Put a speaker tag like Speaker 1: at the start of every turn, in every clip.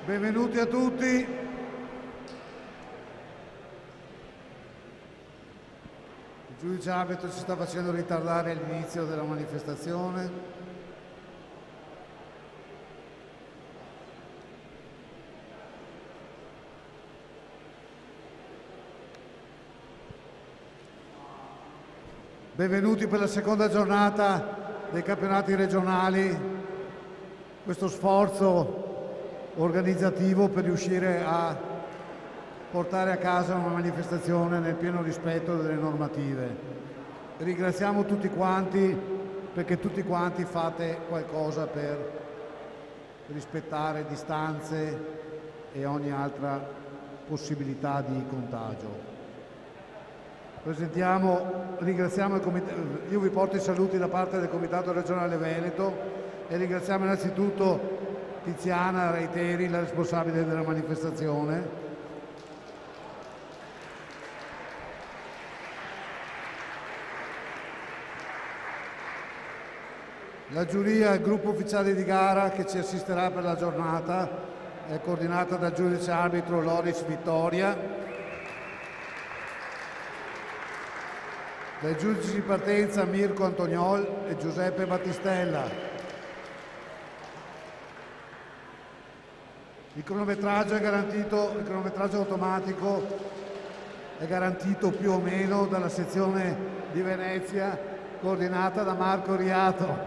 Speaker 1: Benvenuti a tutti. Il giudice arbitro ci sta facendo ritardare l'inizio della manifestazione. Benvenuti per la seconda giornata dei campionati regionali. Questo sforzo organizzativo per riuscire a portare a casa una manifestazione nel pieno rispetto delle normative. Ringraziamo tutti quanti perché tutti quanti fate qualcosa per rispettare distanze e ogni altra possibilità di contagio. Ringraziamo il comitato, io vi porto i saluti da parte del Comitato Regionale Veneto e ringraziamo innanzitutto Tiziana Reiteri, la responsabile della manifestazione. La giuria, il gruppo ufficiale di gara che ci assisterà per la giornata, è coordinata dal giudice arbitro Loris Vittoria, dai giudici di partenza Mirko Antoniol e Giuseppe Battistella. Il cronometraggio automatico è garantito più o meno dalla sezione di Venezia, coordinata da Marco Riato.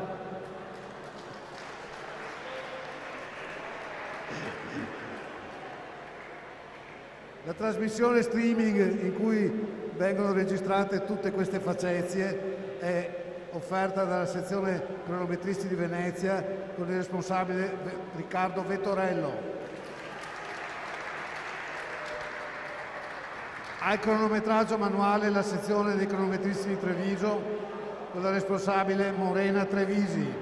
Speaker 1: La trasmissione streaming in cui vengono registrate tutte queste facezie è offerta dalla sezione cronometristi di Venezia con il responsabile Riccardo Vettorello. Al cronometraggio manuale la sezione dei cronometristi di Treviso con la responsabile Morena Trevisi.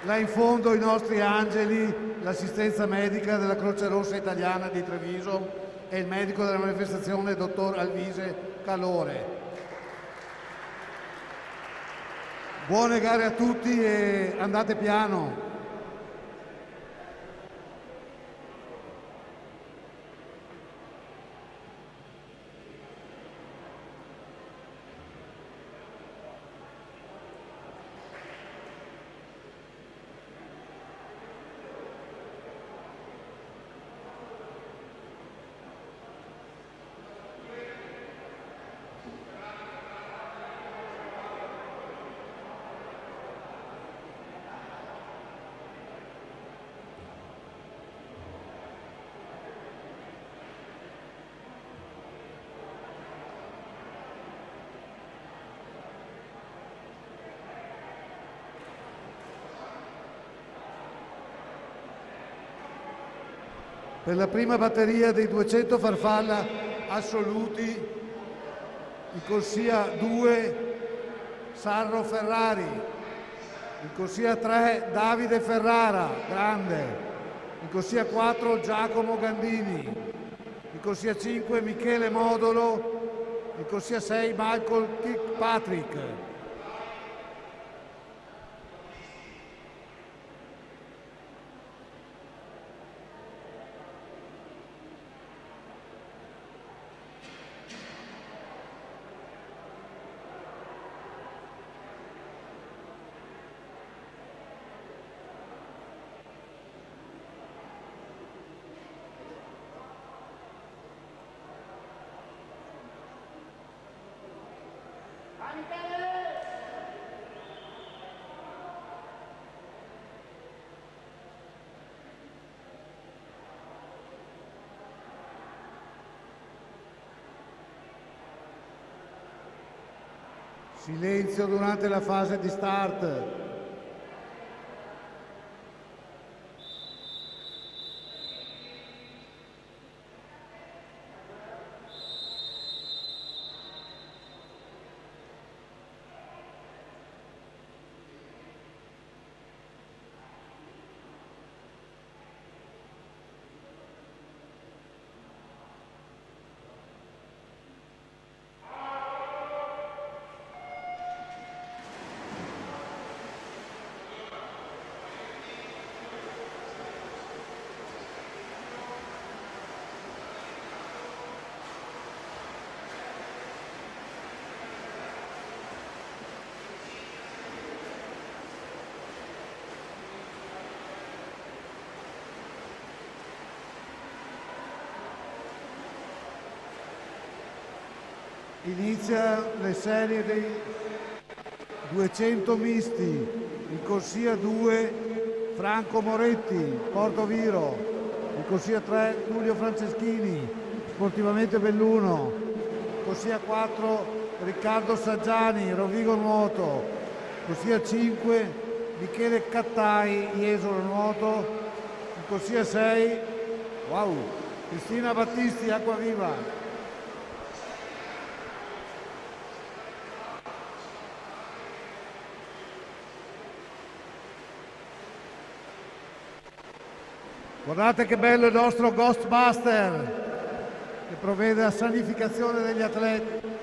Speaker 1: Là in fondo i nostri angeli, l'assistenza medica della Croce Rossa Italiana di Treviso e il medico della manifestazione, dottor Alvise Calore. Buone gare a tutti e andate piano. Per la prima batteria dei 200 farfalla assoluti, in corsia 2 Sarro Ferrari, in corsia 3 Davide Ferrara, grande, in corsia 4 Giacomo Gandini, in corsia 5 Michele Modolo, in corsia 6 Michael Kirkpatrick. Silenzio durante la fase di start. Inizia le serie dei 200 misti, in corsia 2 Franco Moretti, Portoviro, in corsia 3 Giulio Franceschini, sportivamente Belluno, corsia 4 Riccardo Saggiani, Rovigo Nuoto, corsia 5 Michele Cattai, Jesolo Nuoto, in corsia 6 Cristina Battisti, Acquaviva. Guardate che bello il nostro Ghostbuster che provvede alla sanificazione degli atleti.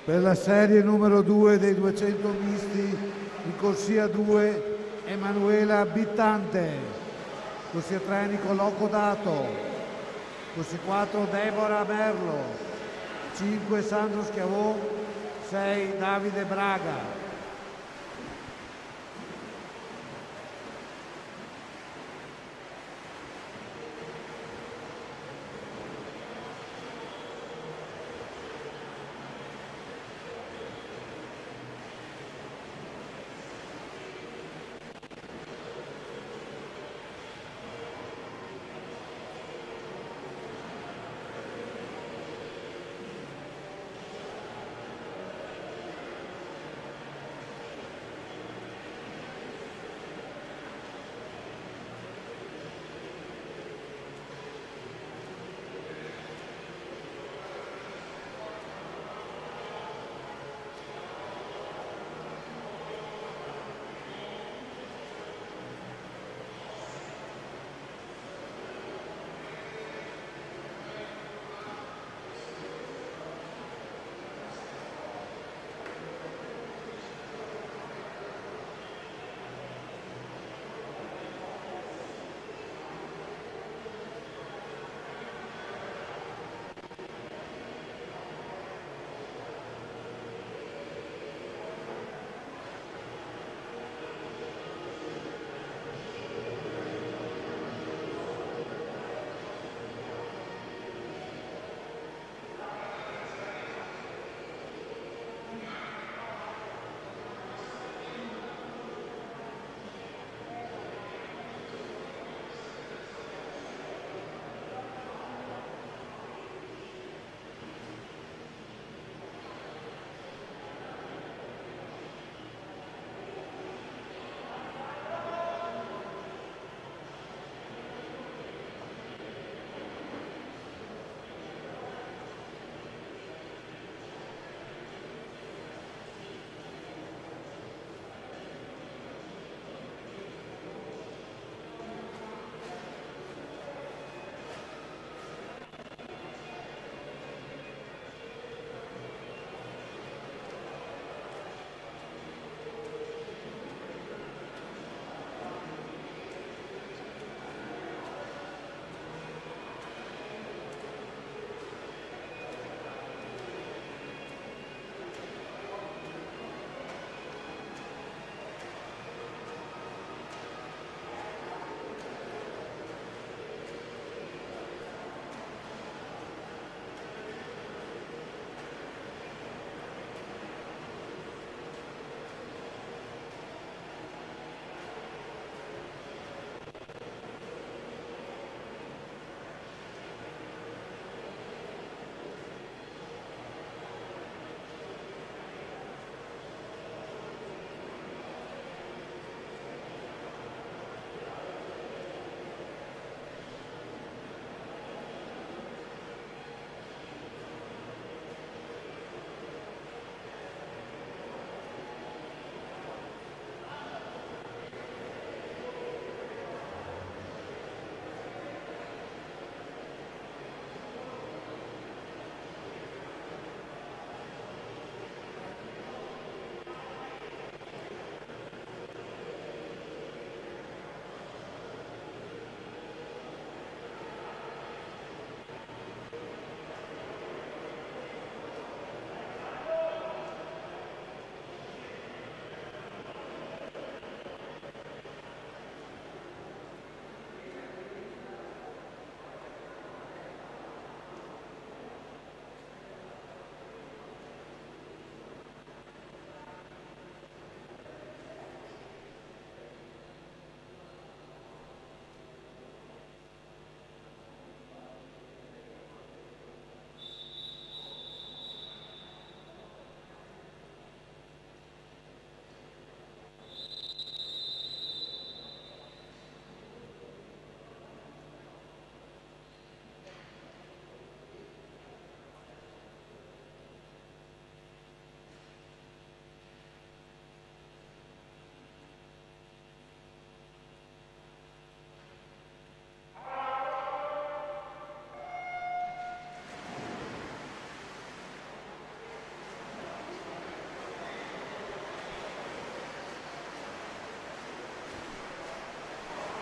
Speaker 1: Per la serie numero 2 dei 200 misti, in corsia 2 Emanuela Bittante, corsia 3 Nicolò Codato, corsia 4 Deborah Merlo, 5 Sandro Schiavò, 6 Davide Braga.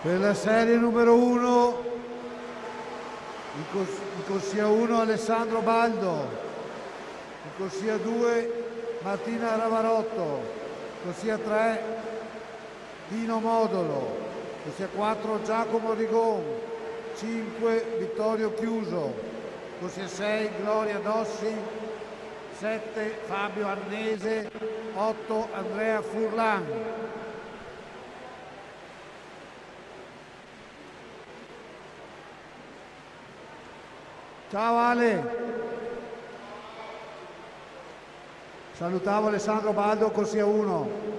Speaker 1: Per la serie numero 1, in corsia 1 Alessandro Baldo, in corsia 2 Martina Ravarotto, corsia 3 Dino Modolo, corsia 4 Giacomo Rigon, 5 Vittorio Chiuso, corsia 6 Gloria Dossi, 7 Fabio Arnese, 8 Andrea Furlan. Ciao Ale! Salutavo Alessandro Baldo, corsia 1.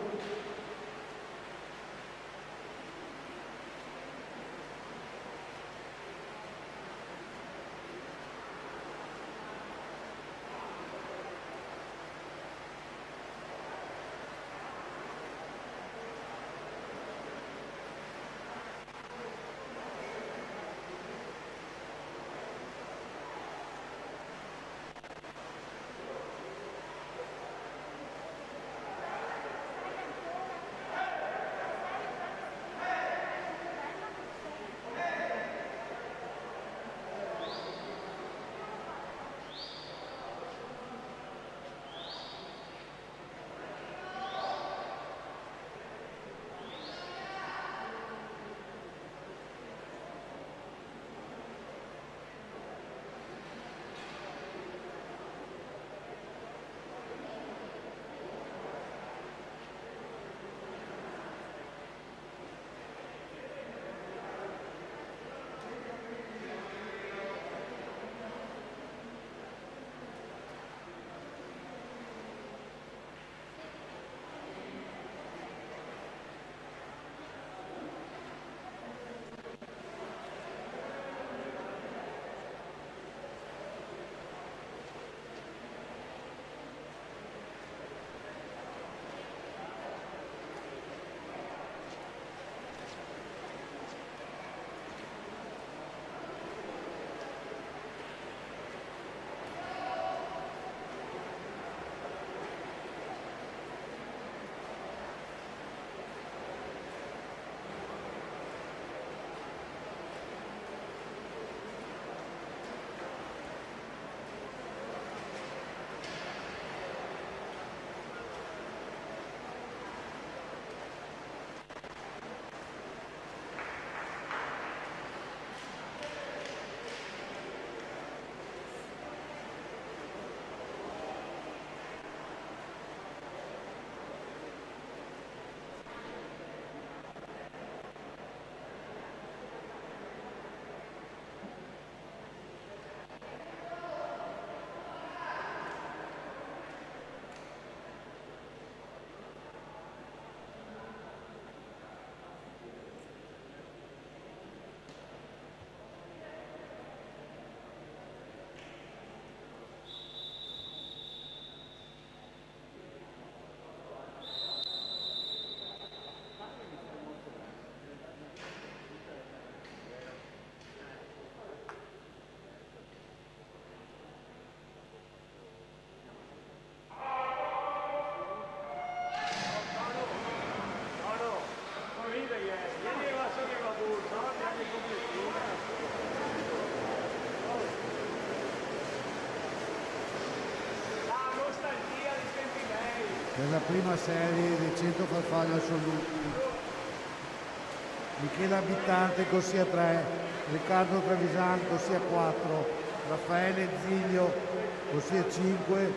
Speaker 1: Per la prima serie dei 100 farfalle assoluti, Michele Abitante, corsia 3, Riccardo Trevisan, corsia 4, Raffaele Ziglio, corsia 5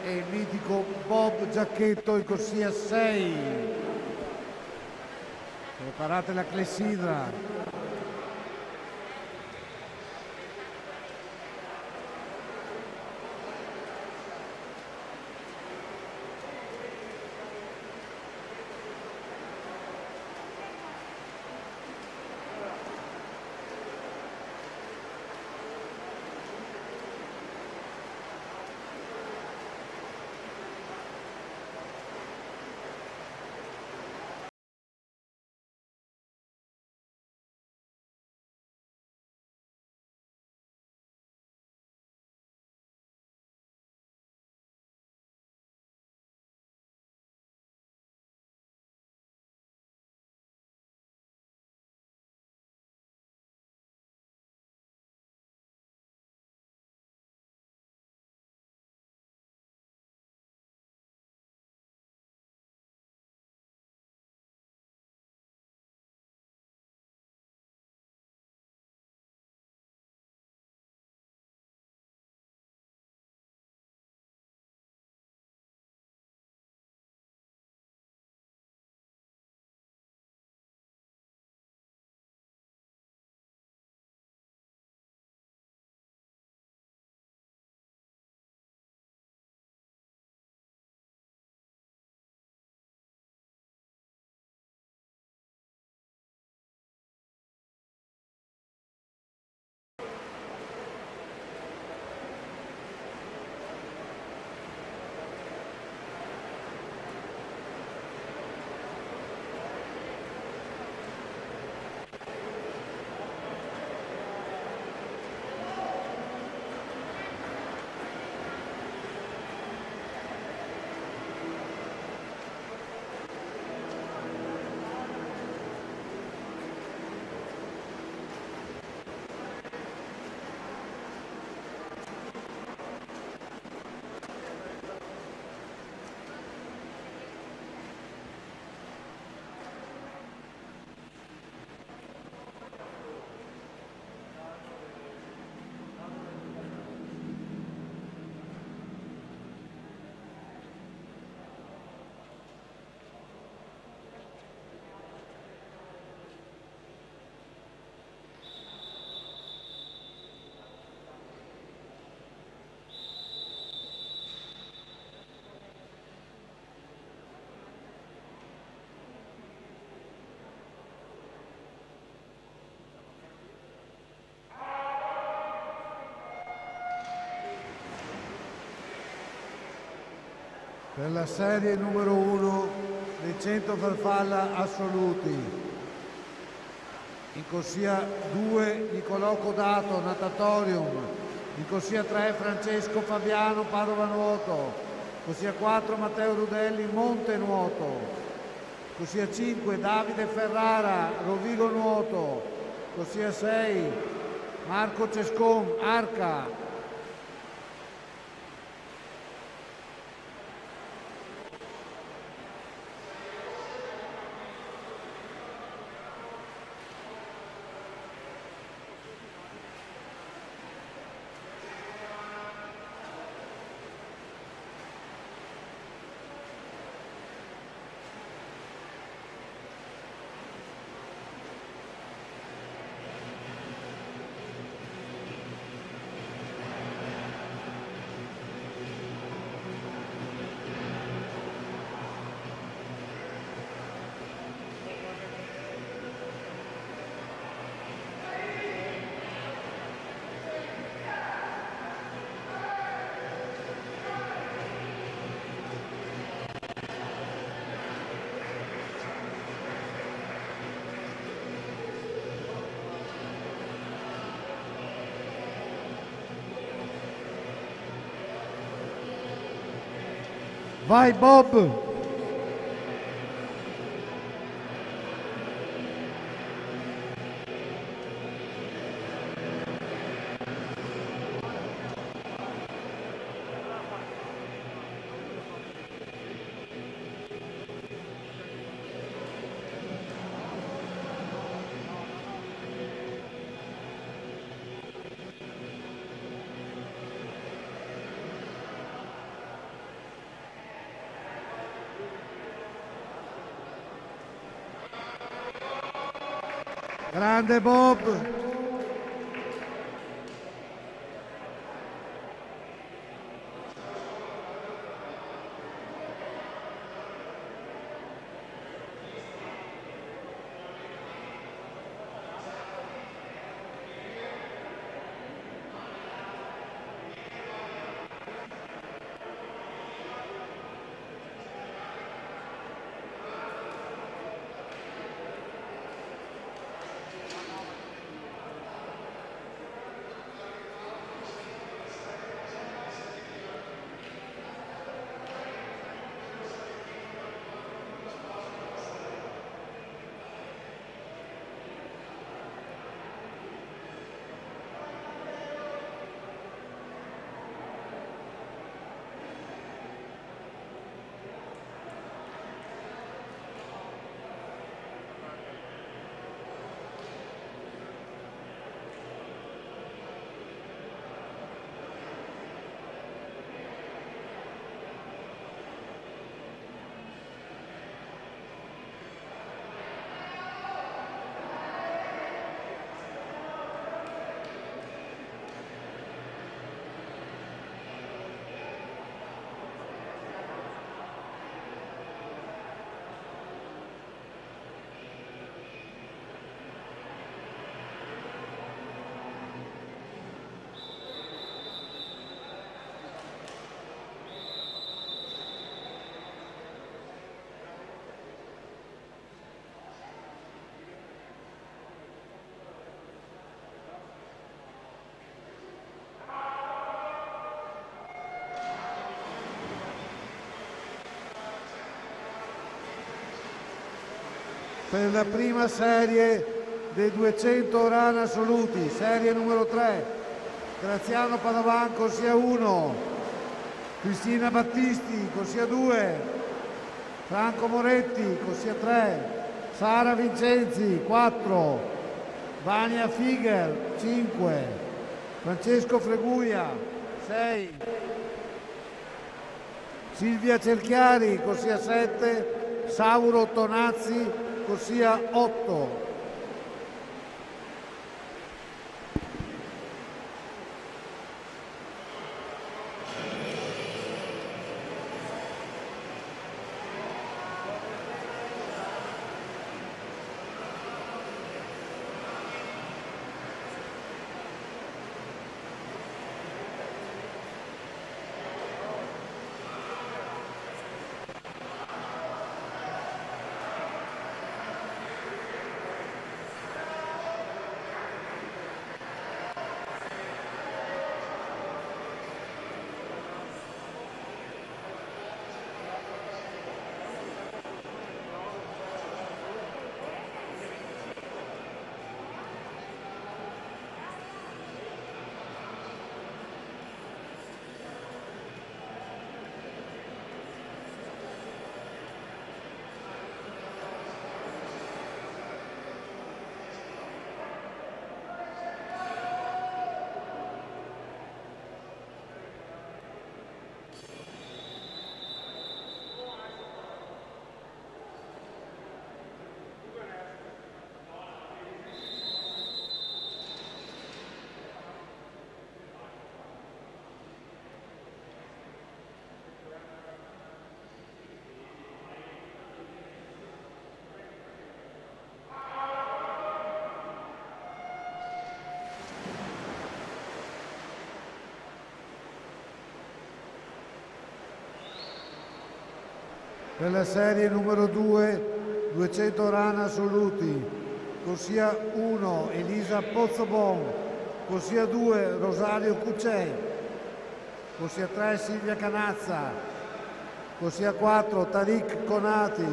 Speaker 1: e il mitico Bob Giacchetto in corsia 6. Preparate la clessidra. Per la serie numero 1 dei 100 farfalla assoluti, in corsia 2 Nicolò Codato, natatorium, in corsia 3 Francesco Fabiano, Padova nuoto, corsia 4 Matteo Rudelli, Monte nuoto, corsia 5 Davide Ferrara, Rovigo nuoto, corsia 6 Marco Cescon, Arca. Vai Bob! Grande Bob! Per la prima serie dei 200 run assoluti, serie numero 3, Graziano Padovan, corsia 1, Cristina Battisti, corsia 2, Franco Moretti, corsia 3, Sara Vincenzi, 4, Vania Figer, 5, Francesco Freguia, 6, Silvia Cerchiari, corsia 7, Sauro Tonazzi, corsia 8. Per la serie numero 2, 200 rana assoluti, corsia 1 Elisa Pozzobon, corsia 2 Rosario Cucè, corsia 3 Silvia Canazza, corsia 4 Tariq Conati,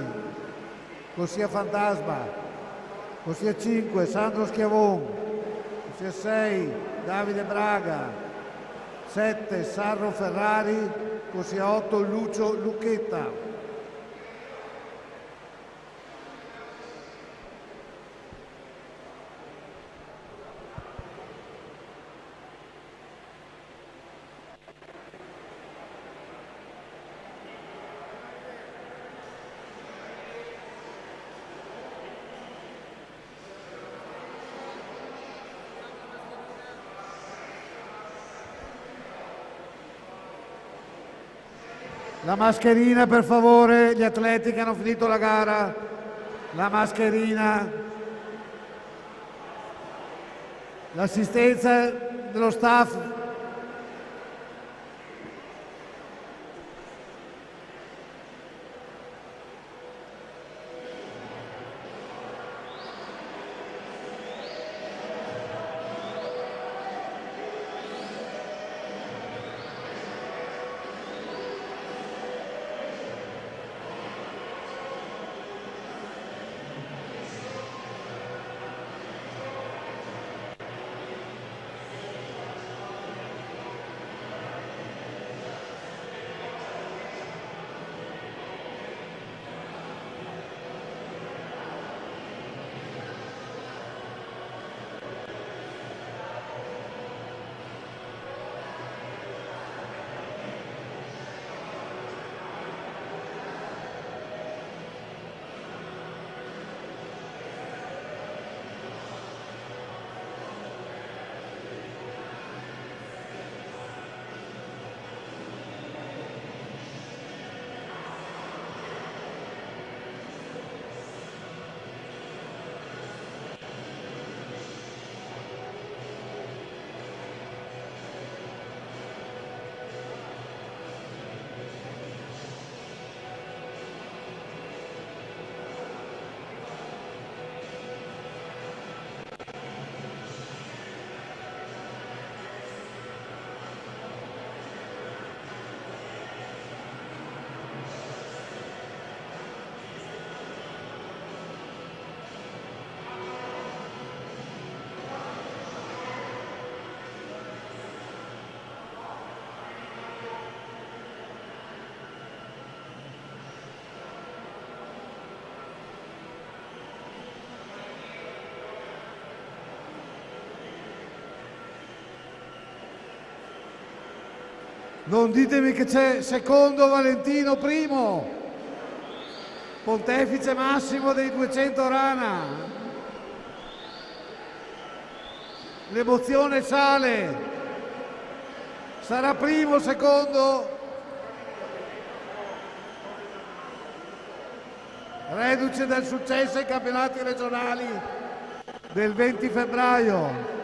Speaker 1: corsia Fantasma, corsia 5 Sandro Schiavon, corsia 6 Davide Braga, 7 Sarro Ferrari, corsia 8 Lucio Lucchetta. La mascherina per favore, gli atleti che hanno finito la gara, la mascherina, l'assistenza dello staff. Non ditemi che c'è secondo Valentino primo, pontefice massimo dei 200 rana. L'emozione sale. Sarà primo, secondo? Reduce dal successo ai campionati regionali del 20 febbraio.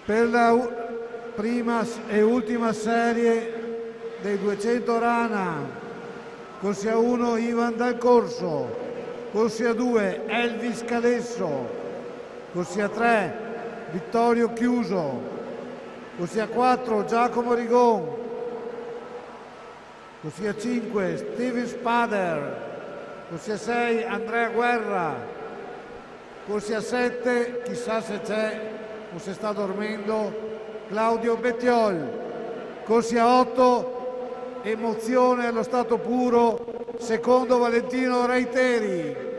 Speaker 1: Per la prima e ultima serie dei 200 rana, corsia 1 Ivan Dal Corso, corsia 2 Elvis Calesso, corsia 3 Vittorio Chiuso, corsia 4 Giacomo Rigon, corsia 5 Steven Spader, corsia 6 Andrea Guerra, corsia 7, chissà se c'è o se sta dormendo, Claudio Bettiol, corsia 8 emozione allo stato puro, secondo Valentino Reiteri.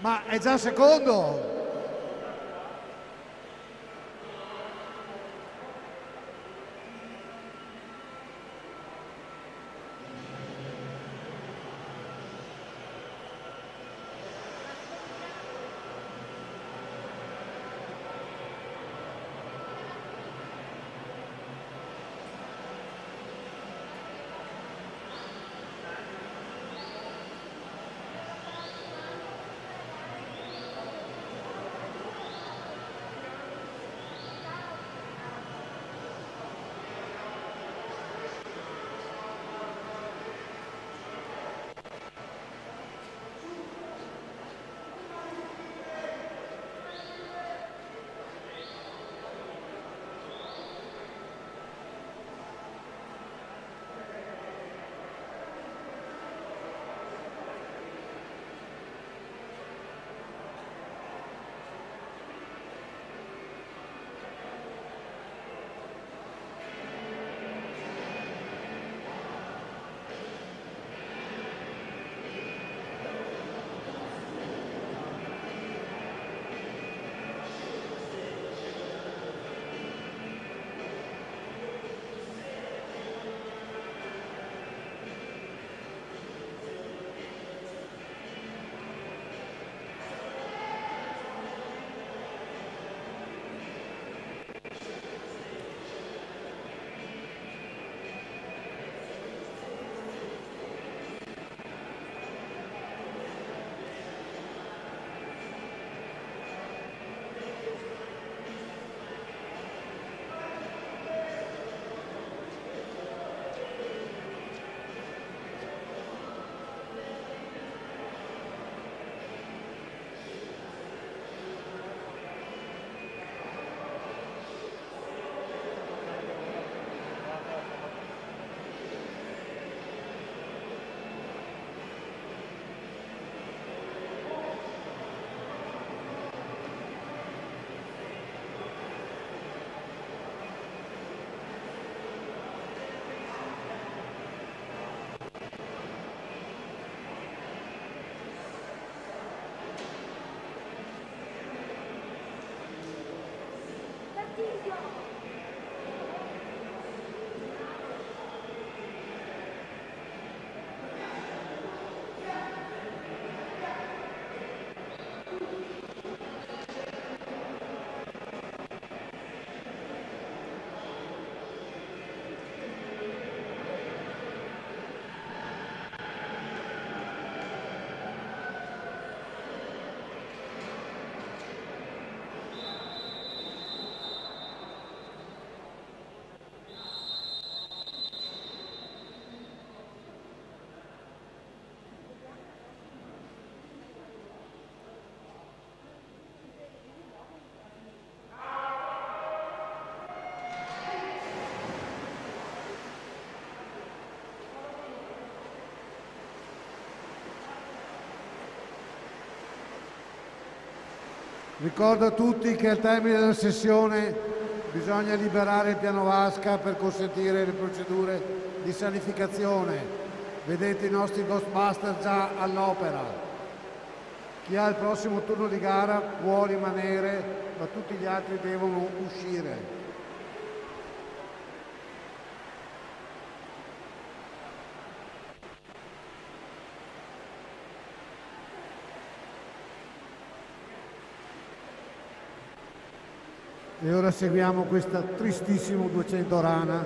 Speaker 1: Ma è già secondo? Ricordo a tutti che al termine della sessione bisogna liberare il piano vasca per consentire le procedure di sanificazione. Vedete i nostri Ghostbuster già all'opera. Chi ha il prossimo turno di gara può rimanere, ma tutti gli altri devono uscire. E ora seguiamo questa tristissimo 200 rana.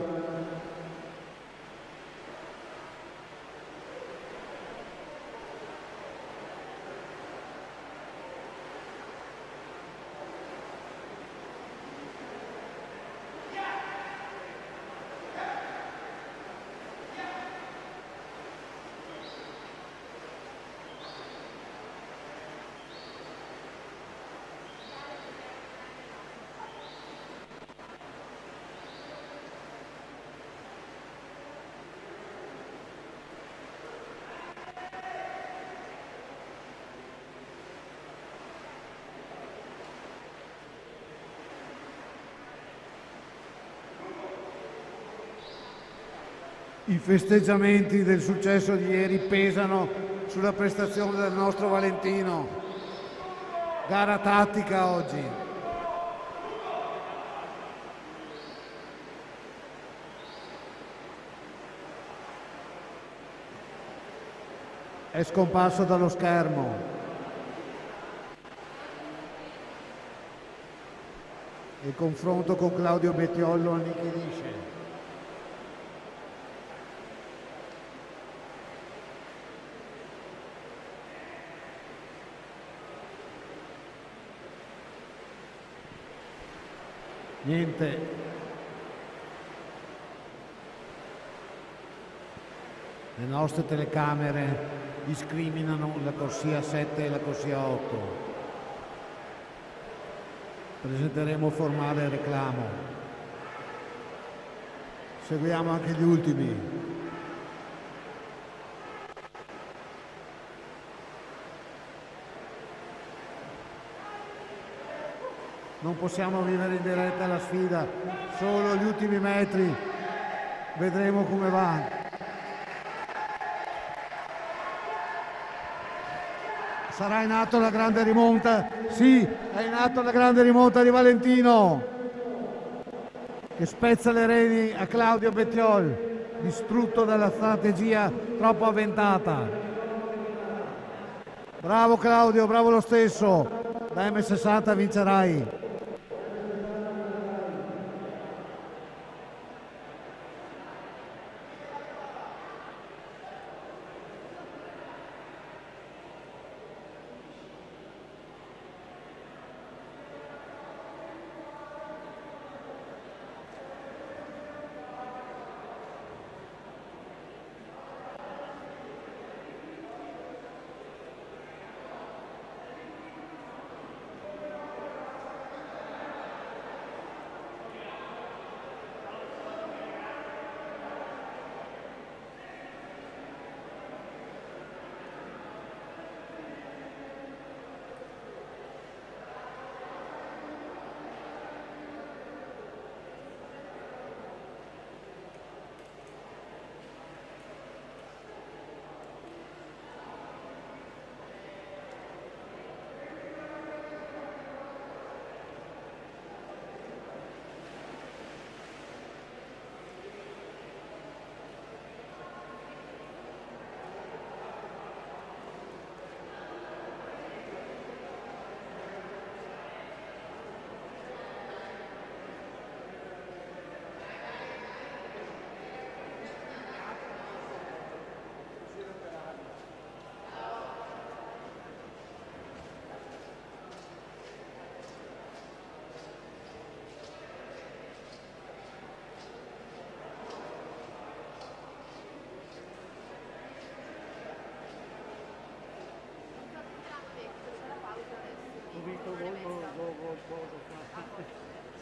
Speaker 1: I festeggiamenti del successo di ieri pesano sulla prestazione del nostro Valentino. Gara tattica oggi. È scomparso dallo schermo. Il confronto con Claudio Bettiollo annichilisce. Niente. Le nostre telecamere discriminano la corsia 7 e la corsia 8. Presenteremo formale reclamo. Seguiamo anche gli ultimi. Non possiamo vivere in diretta la sfida, solo gli ultimi metri, vedremo come va. Sarà in atto la grande rimonta? Sì, è in atto la grande rimonta di Valentino, che spezza le reni a Claudio Bettiol, distrutto dalla strategia troppo avventata. Bravo Claudio, bravo lo stesso, da M60 vincerai.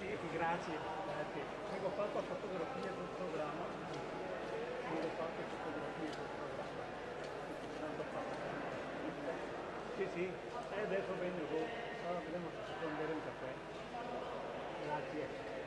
Speaker 2: Sì, grazie. Vengo fatto a fotografie del programma. Vengo fatto fotografie del programma. Sì, sì. E adesso vengo. Allora vedremo se si può bere un caffè. Grazie.